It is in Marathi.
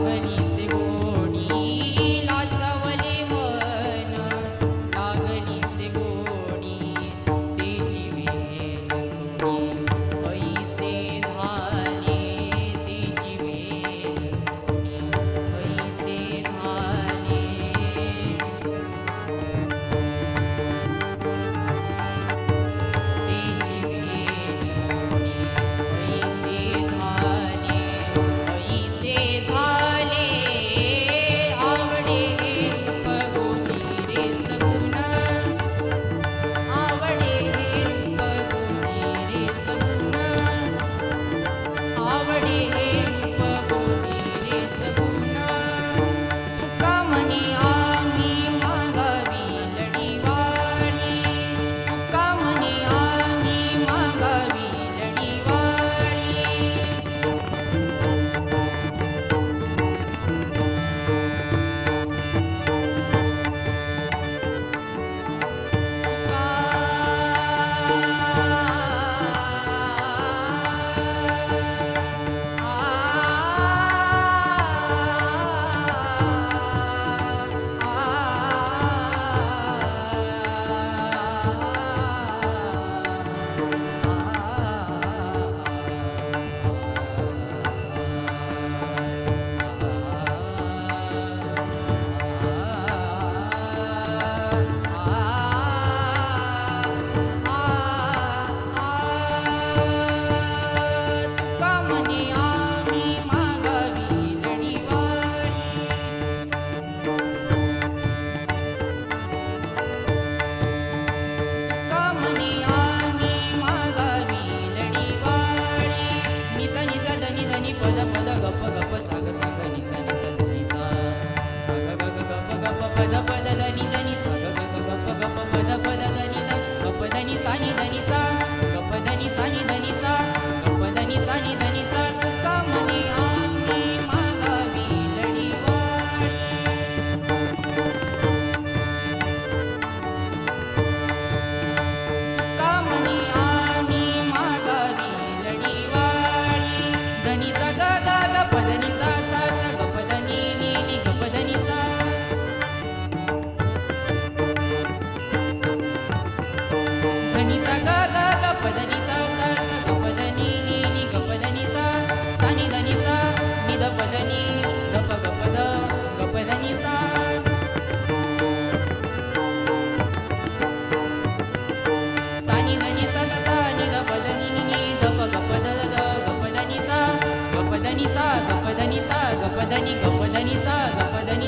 लागलीसे गोडी लाचवले वन लागलीसे गोडी तेजी वेल सोनी ऐसे झाले तेजी वेल सोनी ऐसे झाले तेजी वेल सोनी ऐसे झाले ऐसे झाले आवडे रूप गोनी रे सगुण आवडे रूप गोनी रे सगुण आवडे रूप गोनी रे सगुण तुका म्हणे आम्ही मागावी लढीवाळी तुका म्हणे आम्ही मागावी लढीवाळी तुका म्हणे आम्ही मागावी लढीवाळी तुका म्हणे आम्ही मागावी लढीवाळी निसा निसा धनी धनी पद पद गप गप साग साग निसा निसा धनी सा साग ग ग गप गप पद पद धनी धनी साग ग ग गप गप पद पद धनी धनी गप धनी सा नि धनी सा गप धनी सा नि धनी सा गप धनी सा नि धनी सा तुका म्हणे आम्ही मागावी लढीवाळी तुका म्हणे आम्ही मागावी लढीवाळी धनी सा ग ग ग प धनी सा सा सा गप धनी नि नि गप धनी सा धनी सा ग ग ग प धनी सा सा सा गप धनी नि नि गप धनी सा सा नि धनी सा नि ध प धनी ध प ग प ध गप धनी सा सा नि धनी सा सा सा नि ध प धनी नि नि ध प ग प ध ध गप धनी सा गप धनी सा गप धनी सा गप धनी सा गप धनी